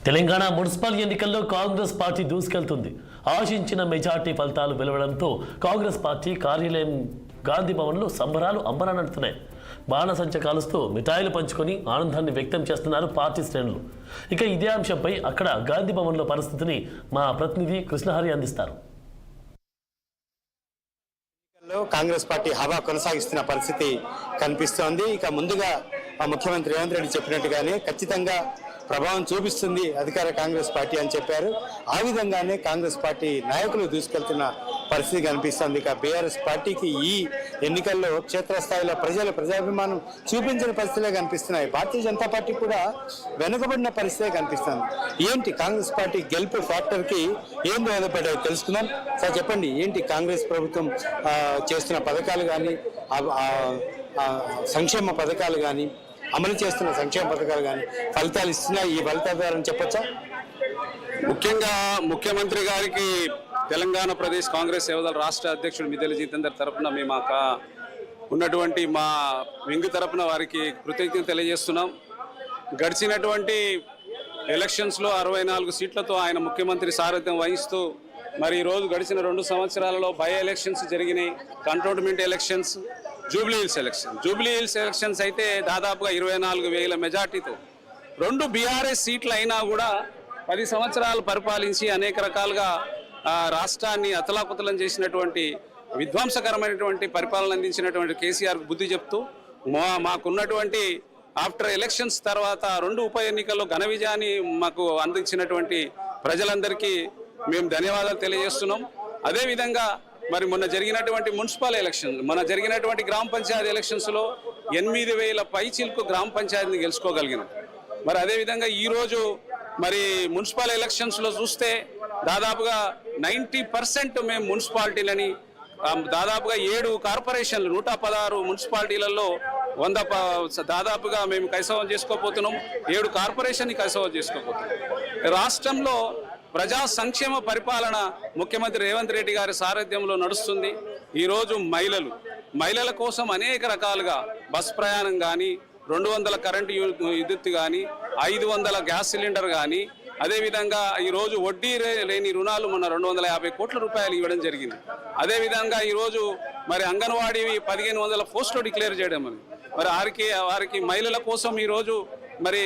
Telangana municipal ఎన్నికల్లో Congress party దూసుకెళ్తుంది. ఆశించిన majority ఫలితాలు వెలువడంతో కాంగ్రెస్ పార్టీ కార్యాలయం గాంధీ భవన్లో సంబరాలు అంబరానంటున్నాయి. బాణసంచ కాలుస్తూ మిఠాయిలు పంచుకొని ఆనందాన్ని వ్యక్తం చేస్తున్నారు పార్టీ శ్రేణులు. ఇక ఇదే అంశంపై అక్కడ గాంధీ భవన్లో పరిస్థితిని మా ప్రతినిధి కృష్ణహరి అందిస్తారు. కాంగ్రెస్ పార్టీ హవా కొనసాగిస్తున్న పరిస్థితి కనిపిస్తోంది. ఇక ముందుగా ముఖ్యమంత్రి రేవంత్ రెడ్డి చెప్పినట్టుగానే ఖచ్చితంగా ప్రభావం చూపిస్తుంది అధికార కాంగ్రెస్ పార్టీ అని చెప్పారు. ఆ విధంగానే కాంగ్రెస్ పార్టీ నాయకులు దూసుకెళ్తున్న పరిస్థితి కనిపిస్తోంది. ఇక బీఆర్ఎస్ పార్టీకి ఈ ఎన్నికల్లో క్షేత్రస్థాయిలో ప్రజాభిమానం చూపించిన పరిస్థితులే కనిపిస్తున్నాయి. భారతీయ జనతా పార్టీ కూడా వెనుకబడిన పరిస్థితే కనిపిస్తుంది. ఏంటి కాంగ్రెస్ పార్టీ గెలుపు ఫ్యాక్టర్కి ఏం దోహదపడ్డాయో తెలుసుకుందాం. సార్ చెప్పండి, ఏంటి కాంగ్రెస్ ప్రభుత్వం చేస్తున్న పథకాలు కానీ సంక్షేమ పథకాలు కానీ అమలు చేస్తున్న సంక్షేమ పథకాలు కానీ ఫలితాలు ఇస్తున్నాయి, ఈ ఫలితాల ద్వారా చెప్పొచ్చా? ముఖ్యంగా ముఖ్యమంత్రి గారికి తెలంగాణ ప్రదేశ్ కాంగ్రెస్ సేవదళ రాష్ట్ర అధ్యక్షుడు మిద్దెల జితేందర్ తరఫున మేము ఉన్నటువంటి మా వింగ్ తరఫున వారికి కృతజ్ఞత తెలియజేస్తున్నాం. గడిచినటువంటి ఎలక్షన్స్లో 64 సీట్లతో ఆయన ముఖ్యమంత్రి సారథ్యం వహిస్తూ మరి ఈరోజు గడిచిన 2 సంవత్సరాలలో బై ఎలక్షన్స్ జరిగినాయి. Cantonment elections, Jubilee hills elections అయితే దాదాపుగా 24,000 మెజార్టీతో 2 బీఆర్ఎస్ సీట్లు అయినా కూడా 10 సంవత్సరాలు పరిపాలించి అనేక రకాలుగా రాష్ట్రాన్ని అతలాకుతలం చేసినటువంటి విధ్వంసకరమైనటువంటి పరిపాలన అందించినటువంటి కేసీఆర్ బుద్ధి చెప్తూ మాకున్నటువంటి ఆఫ్టర్ ఎలక్షన్స్ తర్వాత 2 ఉప ఎన్నికల్లో ఘన విజయాన్ని మాకు అందించినటువంటి ప్రజలందరికీ మేము ధన్యవాదాలు తెలియజేస్తున్నాం. అదేవిధంగా మరి మొన్న జరిగినటువంటి మున్సిపల్ ఎలక్షన్, జరిగినటువంటి గ్రామ పంచాయతీ ఎలక్షన్స్లో 8,000 పైచిలకు గ్రామ పంచాయతీని గెలుచుకోగలిగినాం. మరి అదేవిధంగా ఈరోజు మరి మున్సిపల్ ఎలక్షన్స్లో చూస్తే దాదాపుగా 90% మేము మున్సిపాలిటీలని దాదాపుగా 7 కార్పొరేషన్లు 116 మున్సిపాలిటీలలో 100 దాదాపుగా మేము కైసవం చేసుకోబోతున్నాం. 7 కార్పొరేషన్ని కైసవం చేసుకోబోతున్నాం. రాష్ట్రంలో ప్రజా సంక్షేమ పరిపాలన ముఖ్యమంత్రి రేవంత్ రెడ్డి గారి సారథ్యంలో నడుస్తుంది. ఈరోజు మహిళల కోసం అనేక రకాలుగా బస్ ప్రయాణం కానీ, 200 కరెంటు విద్యుత్ కానీ, 500 గ్యాస్ సిలిండర్ కానీ, అదేవిధంగా ఈరోజు వడ్డీ లేని రుణాలు మొన్న 250 కోట్ల రూపాయలు ఇవ్వడం జరిగింది. అదేవిధంగా ఈరోజు మరి అంగన్వాడీ 1,500 పోస్టులు డిక్లేర్ చేయడం అని మరి వారికి మహిళల కోసం ఈరోజు మరి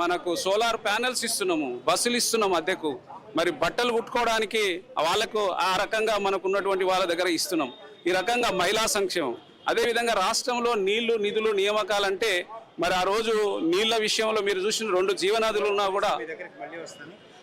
మనకు సోలార్ ప్యానెల్స్ ఇస్తున్నాము, బస్సులు ఇస్తున్నాము అద్దెకు, మరి బట్టలు కుట్టుకోవడానికి వాళ్ళకు ఆ రకంగా మనకు ఉన్నటువంటి వాళ్ళ దగ్గర ఇస్తున్నాం. ఈ రకంగా మహిళా సంక్షేమం. అదేవిధంగా రాష్ట్రంలో నీళ్లు, నిధులు, నియామకాలంటే మరి ఆ రోజు నీళ్ల విషయంలో మీరు చూసిన 2 జీవనదులు ఉన్నా కూడా.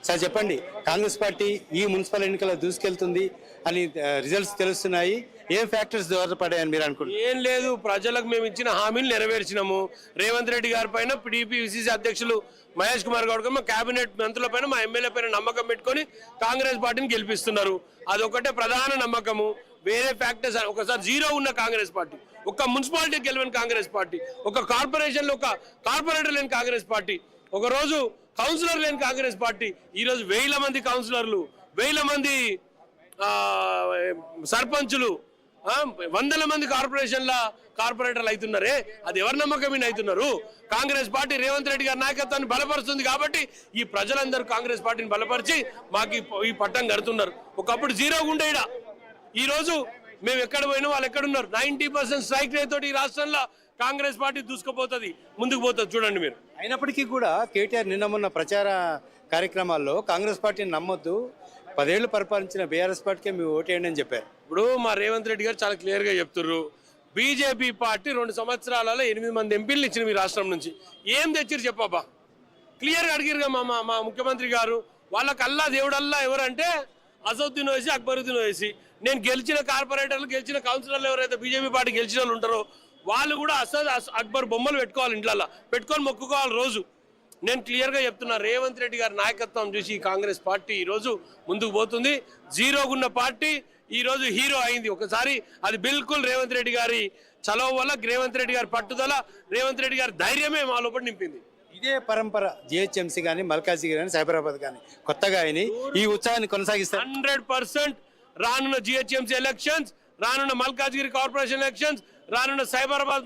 సార్ చెప్పండి, కాంగ్రెస్ పార్టీ ఈ మున్సిపల్ ఎన్నికల్లో దూసుకెళ్తుంది అని రిజల్ట్స్ తెలుస్తున్నాయి. ఏం ఫ్యాక్టర్స్ దోహదపడాయని మీరు అనుకుంటున్నారు? ఏం లేదు, ప్రజలకు మేము ఇచ్చిన హామీలు నెరవేర్చినాము. రేవంత్ రెడ్డి గారి పైన టీపీసీసీ అధ్యక్షులు మహేష్ కుమార్ గౌడ్ మా కేబినెట్ మంత్రుల పైన, మా ఎమ్మెల్యే పైన నమ్మకం పెట్టుకొని కాంగ్రెస్ పార్టీని గెలిపిస్తున్నారు. అదొకటే ప్రధాన నమ్మకము. వేరే ఫ్యాక్టర్స్ ఒకసారి 0 ఉన్న కాంగ్రెస్ పార్టీ, ఒక మున్సిపాలిటీ గెలవని కాంగ్రెస్ పార్టీ, ఒక కార్పొరేషన్లో ఒక కార్పొరేటర్ లేని కాంగ్రెస్ పార్టీ, ఒక రోజు కౌన్సిలర్ లేని కాంగ్రెస్ పార్టీ ఈరోజు 1,000 మంది కౌన్సిలర్లు, 1,000 మంది సర్పంచులు, 100 మంది కార్పొరేటర్లు అవుతున్నారే. అది ఎవరి నమ్మకం మీద అవుతున్నారు? కాంగ్రెస్ పార్టీ రేవంత్ రెడ్డి గారి నాయకత్వాన్ని బలపరుస్తుంది కాబట్టి ఈ ప్రజలందరూ కాంగ్రెస్ పార్టీని బలపరిచి మాకు ఈ పట్టం కడుతున్నారు. ఒకప్పుడు 0 ఉండే ఈ రోజు మేము ఎక్కడ పోయినా వాళ్ళు ఎక్కడున్నారు. 90% స్ట్రైక్ రేట్ తోటి ఈ రాష్ట్రంలో కాంగ్రెస్ పార్టీ దూసుకుపోతుంది, ముందుకు పోతుంది. చూడండి మీరు. అయినప్పటికీ కూడా కేటీఆర్ నిన్న మొన్న ప్రచార కార్యక్రమాల్లో కాంగ్రెస్ పార్టీని నమ్మొద్దు, 10 ఏళ్లు పరిపాలించిన బీఆర్ఎస్ పార్టీకే మీరు ఓటేయండి అని చెప్పారు. ఇప్పుడు మా రేవంత్ రెడ్డి గారు చాలా క్లియర్ గా చెప్తున్నారు. బీజేపీ పార్టీ 2 సంవత్సరాలలో 8 మంది ఎంపీలు ఇచ్చిన మీ రాష్ట్రం నుంచి ఏం తెచ్చిరు చెప్పబ్బా? క్లియర్ గా అడిగిరుగా మా ముఖ్యమంత్రి గారు. వాళ్ళకి అల్లా దేవుడల్లా ఎవరంటే అసదుద్దీన్ ఓవైసీ, అక్బరుద్దీన్ ఓవైసీ. నేను గెలిచిన కార్పొరేటర్లు, గెలిచిన కౌన్సిలర్లు ఎవరైతే బీజేపీ పార్టీ గెలిచిన వాళ్ళు ఉంటారో వాళ్ళు కూడా అక్బర్ బొమ్మలు పెట్టుకోవాలి, ఇంట్లో పెట్టుకొని మొక్కుకోవాలి రోజు. నేను క్లియర్గా చెప్తున్నా, రేవంత్ రెడ్డి గారి నాయకత్వం చూసి కాంగ్రెస్ పార్టీ ఈరోజు ముందుకు పోతుంది. 0 ఉన్న పార్టీ ఈరోజు హీరో అయింది. ఒకసారి అది బిల్కుల్ రేవంత్ రెడ్డి గారి చలవ వల్ల, రేవంత్ రెడ్డి గారి పట్టుదల, రేవంత్ రెడ్డి గారి ధైర్యమే మా లోపల నింపింది. ఇదే పరంపర జిహెచ్ఎంసీ కానీ, మల్కాజ్గిరి కానీ, సైబరాబాద్ కానీ కొత్తగా అయినాయి. ఈ ఉత్సాహాన్ని కొనసాగిస్తారు 100%. రానున్న జిహెచ్ఎంసీ ఎలక్షన్స్, రానున్న మల్కాజ్గిరి కార్పొరేషన్ ఎలక్షన్స్, రానున్న సైబరాబాద్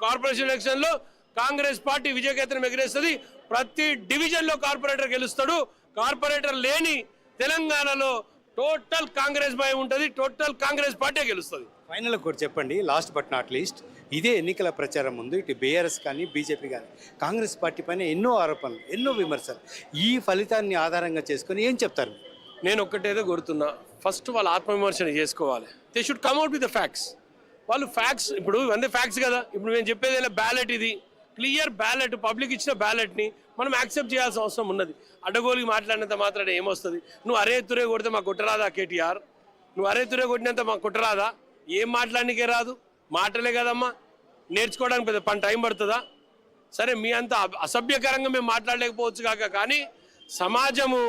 కార్పొరేషన్ ఎలక్షన్ లో కాంగ్రెస్ పార్టీ విజయకేతనం ఎగిరేస్తుంది. ప్రతి డివిజన్లో కార్పొరేటర్ గెలుస్తాడు. కార్పొరేటర్ లేని తెలంగాణలో టోటల్ కాంగ్రెస్ భయం ఉంటుంది. టోటల్ కాంగ్రెస్ పార్టీ గెలుస్తుంది. ఫైనల్ కూడా చెప్పండి, లాస్ట్ బట్ నాట్ లీస్ట్, ఇదే ఎన్నికల ప్రచారం ముందు ఇటు బీఆర్ఎస్ కానీ బీజేపీ కానీ కాంగ్రెస్ పార్టీ పైన ఎన్నో ఆరోపణలు, ఎన్నో విమర్శలు, ఈ ఫలితాన్ని ఆధారంగా చేసుకొని ఏం చెప్తారు? నేను ఒక్కటేదో కోరుతున్నా, ఫస్ట్ వాళ్ళు ఆత్మవిమర్శన చేసుకోవాలి. They should కమ్అట్ with the facts. వాళ్ళు ఫ్యాక్ట్స్, ఇప్పుడు ఇవన్నీ ఫ్యాక్ట్స్ కదా. ఇప్పుడు నేను చెప్పేది బ్యాలెట్, ఇది క్లియర్ బ్యాలెట్, పబ్లిక్ ఇచ్చిన బ్యాలెట్ని మనం యాక్సెప్ట్ చేయాల్సిన అవసరం ఉన్నది. అడ్డగోలికి మాట్లాడినంత మాత్రం ఏమొస్తుంది? నువ్వు అరే తురే కొడితే మాకు కొట్టరాదా కేటీఆర్? నువ్వు అరే తురే కొట్టినంత మాకు కొట్టరాదా? ఏం మాట్లాడనికే రాదు? మాటలే కదమ్మా, నేర్చుకోవడానికి పెద్ద టైం పడుతుందా? సరే, మీ అంత అసభ్యకరంగా మేము మాట్లాడలేకపోవచ్చు కాక, కానీ సమాజము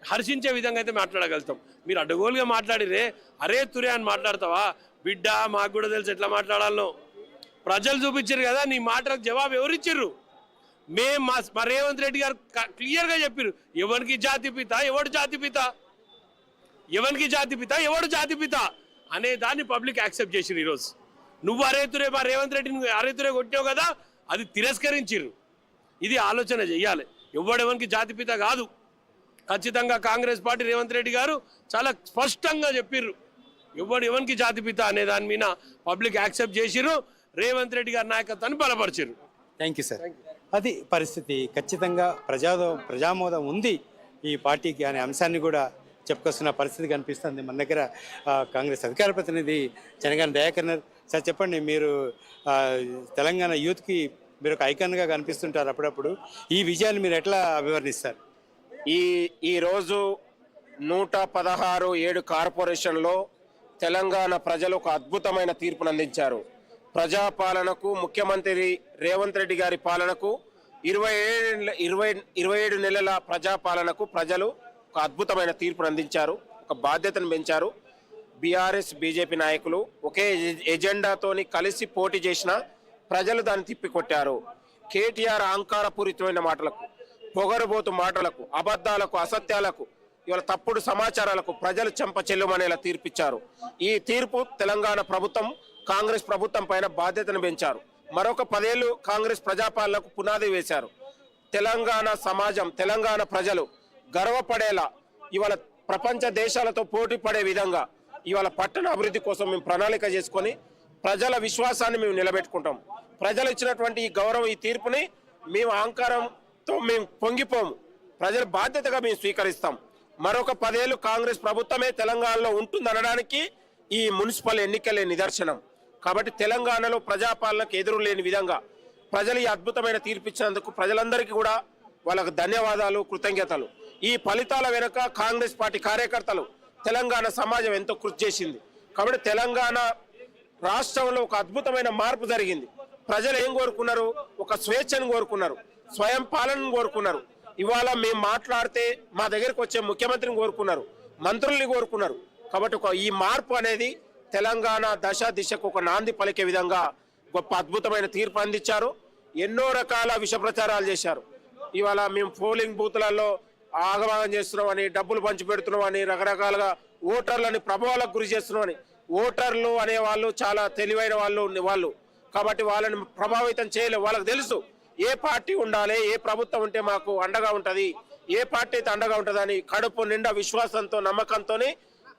హర్షించే విధంగా అయితే మాట్లాడగలుగుతాం. మీరు అడ్డగోలుగా మాట్లాడిరే అరే తురే అని మాట్లాడతావా? బిడ్డ, మాకు కూడా తెలుసు ఎట్లా మాట్లాడాలనో. ప్రజలు చూపించారు కదా, నీ మాటలకు జవాబు ఎవరిచ్చిర్రు? మా రేవంత్ రెడ్డి గారు క్లియర్గా చెప్పారు, ఎవరికి జాతిపిత ఎవడు జాతిపిత, ఎవరికి జాతిపిత ఎవడు జాతిపిత అనే దాన్ని పబ్లిక్ యాక్సెప్ట్ చేసిరు. ఈరోజు నువ్వు అరేతురే, మా రేవంత్ రెడ్డిని అరేతురే కొట్టావు కదా, అది తిరస్కరించిర్రు. ఇది ఆలోచన చెయ్యాలి. ఎవడెవరికి జాతిపిత కాదు. ఖచ్చితంగా కాంగ్రెస్ పార్టీ రేవంత్ రెడ్డి గారు చాలా స్పష్టంగా చెప్పిర్రు, ఎవరికి జాతిపిత అనే దాని మీద పబ్లిక్ యాక్సెప్ట్ చేసిర్రు. రేవంత్ రెడ్డి గారి నాయకత్వాన్ని బలపరిచారు. Thank you sir. అది పరిస్థితి. ఖచ్చితంగా ప్రజామోదం ఉంది ఈ పార్టీకి అనే అంశాన్ని కూడా చెప్పుకొస్తున్న పరిస్థితి కనిపిస్తుంది. మన దగ్గర కాంగ్రెస్ అధికార ప్రతినిధి చెనగాని దయాకర్ సార్, చెప్పండి, మీరు తెలంగాణ యూత్కి మీరు ఒక ఐకాన్గా కనిపిస్తుంటారు అప్పుడప్పుడు. ఈ విజయాన్ని మీరు ఎట్లా అభివర్ణిస్తారు? ఈరోజు 116 కార్పొరేషన్లో తెలంగాణ ప్రజలు ఒక అద్భుతమైన తీర్పును అందించారు. ప్రజాపాలనకు, ముఖ్యమంత్రి రేవంత్ రెడ్డి గారి పాలనకు, 27 నెలల ప్రజాపాలనకు ప్రజలు ఒక అద్భుతమైన తీర్పును అందించారు. ఒక బాధ్యతను పెంచారు. బీఆర్ఎస్ బీజేపీ నాయకులు ఒకే ఎజెండాతోని కలిసి పోటీ చేసిన ప్రజలు దాన్ని తిప్పికొట్టారు. కేటీఆర్ అహంకారపూరితమైన మాటలకు, పొగరుబోతు మాటలకు, అబద్ధాలకు, అసత్యాలకు, ఇవాళ తప్పుడు సమాచారాలకు ప్రజలు చెంప చెల్లుమనేలా తీర్పిచ్చారు. ఈ తీర్పు తెలంగాణ ప్రభుత్వం కాంగ్రెస్ ప్రభుత్వం పైన బాధ్యతను పెంచారు. మరొక 10 ఏళ్లు కాంగ్రెస్ ప్రజాపాలనకు పునాది వేశారు. తెలంగాణ సమాజం, తెలంగాణ ప్రజలు గర్వపడేలా ఇవాళ ప్రపంచ దేశాలతో పోటీ పడే విధంగా ఇవాళ పట్టణ అభివృద్ధి కోసం మేము ప్రణాళిక చేసుకొని ప్రజల విశ్వాసాన్ని మేము నిలబెట్టుకుంటాం. ప్రజలు ఇచ్చినటువంటి ఈ గౌరవం, ఈ తీర్పుని మేము అహంకారంతో మేము పొంగిపోము. ప్రజల బాధ్యతగా మేము స్వీకరిస్తాం. మరొక 10 ఏళ్లు కాంగ్రెస్ ప్రభుత్వమే తెలంగాణలో ఉంటుందనడానికి ఈ మున్సిపల్ ఎన్నికలే నిదర్శనం. కాబట్టి తెలంగాణలో ప్రజాపాలనకు ఎదురు లేని విధంగా ప్రజలు ఈ అద్భుతమైన తీర్పిచ్చినందుకు ప్రజలందరికీ కూడా వాళ్ళకు ధన్యవాదాలు, కృతజ్ఞతలు. ఈ ఫలితాల వెనుక కాంగ్రెస్ పార్టీ కార్యకర్తలు, తెలంగాణ సమాజం ఎంతో కృషి చేసింది. కాబట్టి తెలంగాణ రాష్ట్రంలో ఒక అద్భుతమైన మార్పు జరిగింది. ప్రజలు ఏం కోరుకున్నారు? ఒక స్వేచ్ఛను కోరుకున్నారు, స్వయం పాలనను కోరుకున్నారు. ఇవాళ మేము మాట్లాడితే మా దగ్గరకు వచ్చే ముఖ్యమంత్రిని కోరుకున్నారు, మంత్రుల్ని కోరుకున్నారు. కాబట్టి ఈ మార్పు అనేది తెలంగాణ దశ దిశకు ఒక నాంది పలికే విధంగా గొప్ప అద్భుతమైన తీర్పు అందించారు. ఎన్నో రకాల విష ప్రచారాలు చేశారు. ఇవాళ మేము పోలింగ్ బూత్లలో ఆగమాగం చేస్తున్నామని, డబ్బులు పంచి పెడుతున్నామని, రకరకాలుగా ఓటర్లని ప్రభావాలకు గురి చేస్తున్నామని. ఓటర్లు అనే వాళ్ళు చాలా తెలివైన వాళ్ళు కాబట్టి వాళ్ళని ప్రభావితం చేయలేవు. వాళ్ళకి తెలుసు ఏ పార్టీ ఉండాలి, ఏ ప్రభుత్వం ఉంటే మాకు అండగా ఉంటుంది, ఏ పార్టీ అయితే అండగా ఉంటుందని కడుపు నిండా విశ్వాసంతో, నమ్మకంతోనే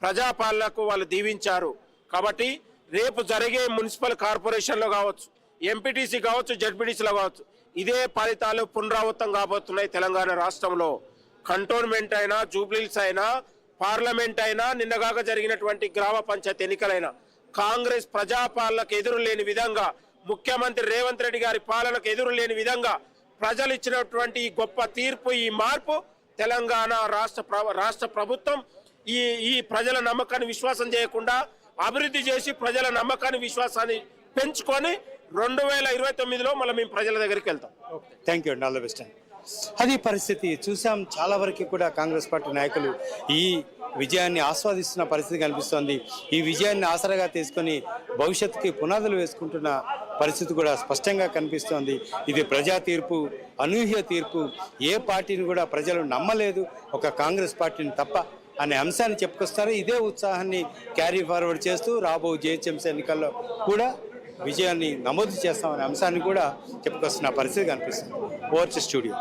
ప్రజాపాలనకు వాళ్ళు దీవించారు. కాబట్టి రేపు జరిగే మున్సిపల్ కార్పొరేషన్లో కావచ్చు, ఎంపీటీసీ కావచ్చు, జడ్పీటీసీలో కావచ్చు, ఇదే ఫలితాలు పునరావృతం కాబోతున్నాయి. తెలంగాణ రాష్ట్రంలో కంటోన్మెంట్ అయినా, జూబ్లీహిల్స్ అయినా, పార్లమెంట్ అయినా, నిన్నగాక జరిగినటువంటి గ్రామ పంచాయతీ ఎన్నికలైనా కాంగ్రెస్ ప్రజాపాలనకు ఎదురు లేని విధంగా, ముఖ్యమంత్రి రేవంత్ రెడ్డి గారి పాలనకు ఎదురు లేని విధంగా ప్రజలు ఇచ్చినటువంటి ఈ గొప్ప తీర్పు, ఈ మార్పు తెలంగాణ రాష్ట్ర ప్రభుత్వం ఈ ప్రజల నమ్మకాన్ని విశ్వాసం చేయకుండా అభివృద్ధి చేసి ప్రజల నమ్మకాన్ని విశ్వాసాన్ని పెంచుకొని 2029లో మళ్ళీ మేము ప్రజల దగ్గరికి వెళ్తాం. థ్యాంక్ యూ అండి, ఆల్ ద బెస్ట్. అది పరిస్థితి చూసాం. చాలా వరకు కూడా కాంగ్రెస్ పార్టీ నాయకులు ఈ విజయాన్ని ఆస్వాదిస్తున్న పరిస్థితి కనిపిస్తోంది. ఈ విజయాన్ని ఆసరాగా తీసుకొని భవిష్యత్తుకి పునాదులు వేసుకుంటున్న పరిస్థితి కూడా స్పష్టంగా కనిపిస్తోంది. ఇది ప్రజా తీర్పు, అనూహ్య తీర్పు. ఏ పార్టీని కూడా ప్రజలు నమ్మలేదు, ఒక కాంగ్రెస్ పార్టీని తప్ప అనే అంశాన్ని చెప్పుకొస్తారు. ఇదే ఉత్సాహాన్ని క్యారీ ఫార్వర్డ్ చేస్తూ రాబో జిహెచ్ఎంసీ ఎన్నికల్లో కూడా విజయాన్ని నమోదు చేస్తామనే అంశాన్ని కూడా చెప్పుకొస్తున్న పరిస్థితి కనిపిస్తుంది. Over to studio.